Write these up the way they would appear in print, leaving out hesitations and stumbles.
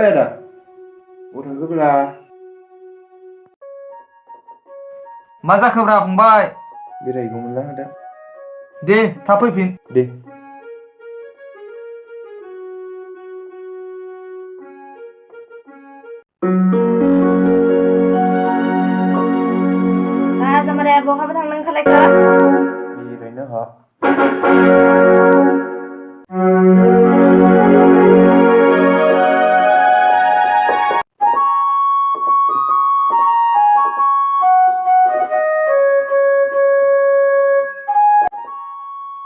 आदा अबाव थांखोब्रा मा जाखोब्रा फंबाय बेरायगौमोनलां आदा दे थाब फैफिन दे जामाराया बहाबा थांनो ओंखारलायखो बेरायनो हा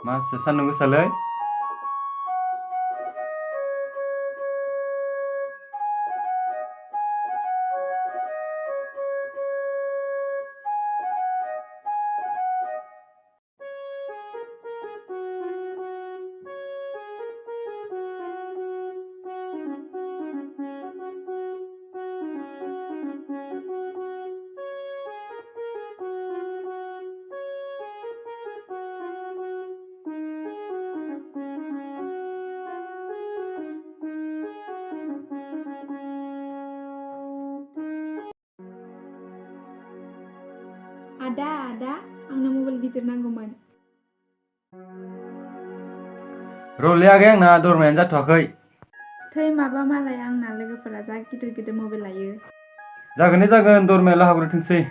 मासि सान्दुं गोसालै Ada, आंनो मबाइल गिदिर नांगौमोन। रलै आगै आंना दरमायानो जाथ'वाखै। थै माबा मालाय आंना लोगोफोरा जा गिदिर गिदिर मबाइल लायो। जागोन दे जागोन दरमायाल' हाबग्रोथोंसै।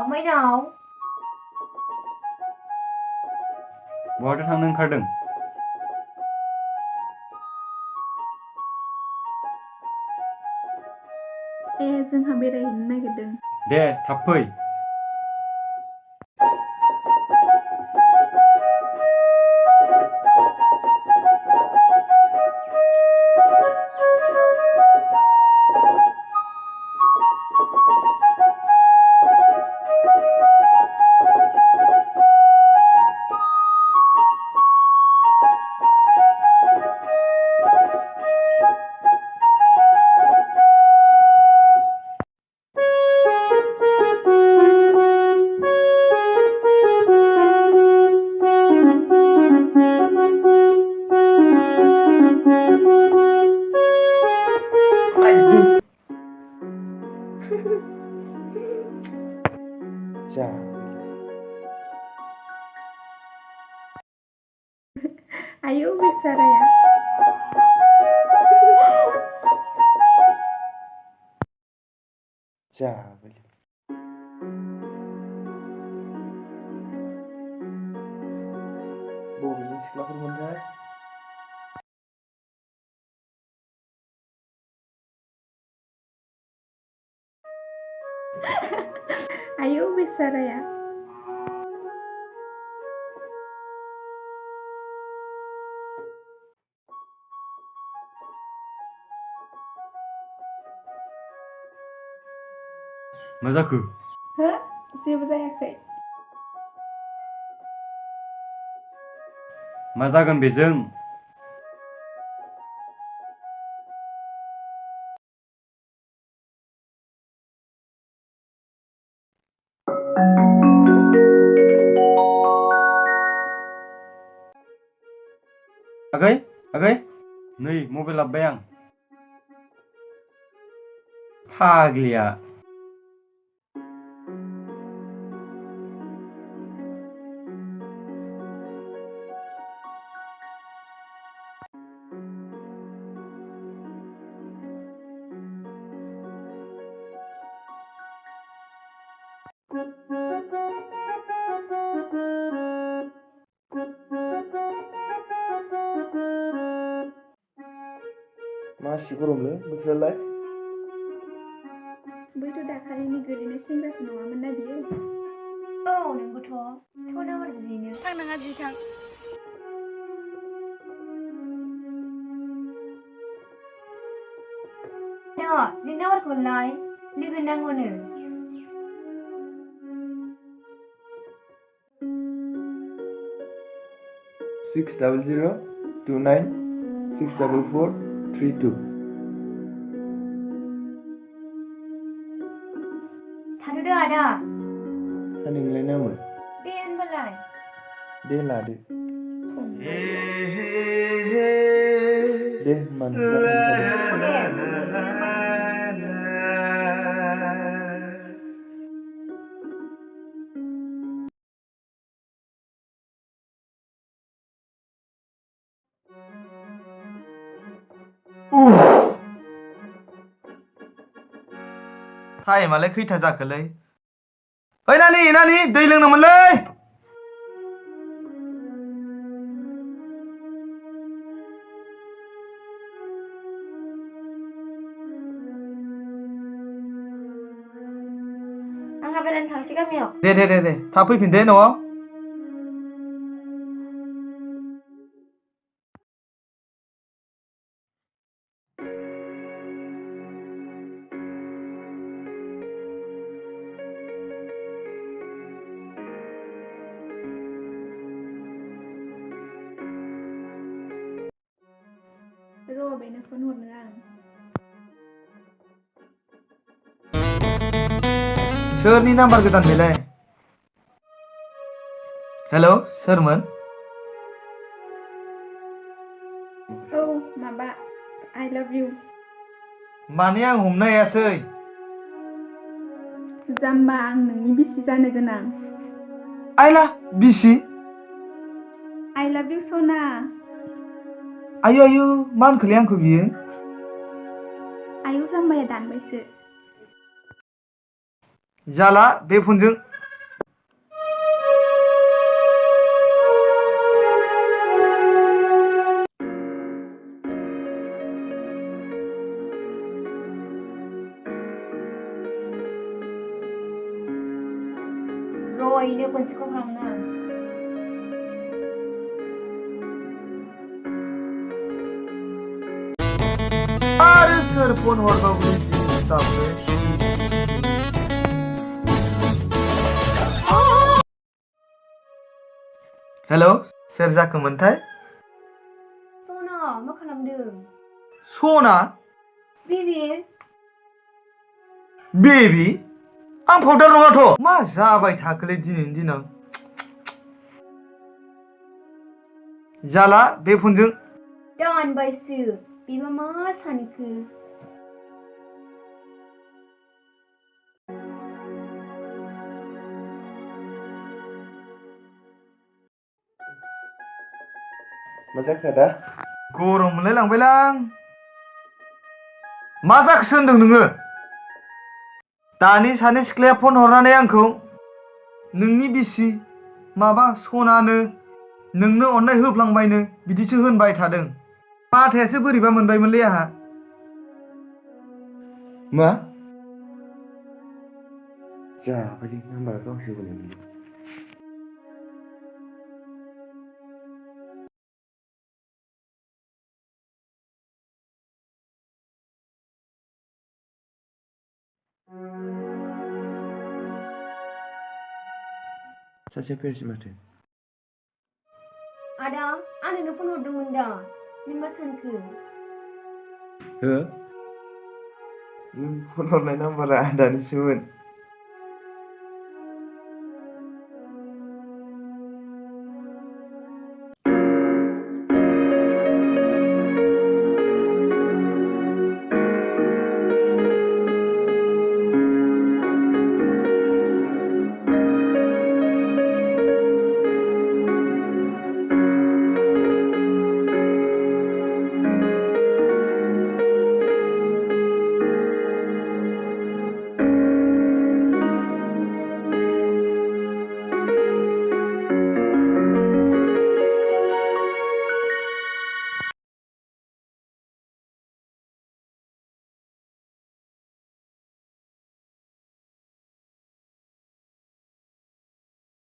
माइनाव बहाथो थांनो ओंखारदों? जोंहा बेरायहैनो नागिरदों। दे थाब फै। Ayo bwisrwm. जाबाय बबेनि सिख्लाफोरमोनथाय Ayo bwisrwm. मा जाखो? हो? जेबो जायाखै। मा जागोन बेजों? आगै नै मबाइल लाबोबाय आं। फाग्लिया मासि गरमलै बोथोरालाय बैथ' दाखालिनि गोलैनाय सेंग्रासो नङामोन ना बियो? औ नोंगौथ' थ'ना हर बिदिनो थां नोंहा बिदि थां नोंनि नाम्बारखौलाय लोगो नांगौनो 60029644432 आदा नोंलाय नामोन दे होनबालाय दे लादो दे मानसि टाइमालाय खैथा जाखोलै ओइ नानि दै लोंनोमोनलै आंहा बेरायनो थांसै गामियाव दे थाब फैफिन दे न'आव र' बेनो फन हरनो आं सोरनि नाम्बार गोदान बेलाय हेल' सोरमोन औ माबा I love you माने आं हमनो हायासै जाम्बा आं नोंनि बिसि जानो गोनां आइला बिसि I love you सना आयु मा होनखोलै आंखौ बियो आयौ जाम्बाया दानबायसो जाला बे फनजों र'यैनो खनसेखौ खालामना आरो सोर फन हरबावो दाबो हेल' सोर जाखोमोनथाय सना मा खालामदों सना बेबि आं फाउदार नङाथ' मा जाबाय थाखोलै दिनैनि दिनाव जाला बे फनजों दानबायसो बिबा मा सानखो मा जाखो आदा गरम मोनलाय लांबायलां मा जाखोसो होनदों नोङो दानि सानै सिख्लाया फन हरनानै आंखौ नोंनि बिसि माबा सनानो नोंनो अननाय होफ्लांबायनो बिदिसो होनबाय थादों माथायासो बोरैबा मोनबायमोनलै आंहा मा जाबायलै नाम्बारा गावसो बोलायमोन सासे फैयासै माथो आदा आं नोंनो फन हरदोंमोन दा नों मा सानखो हो नों फन हरनाय नाम्बारा आदानिसोमोन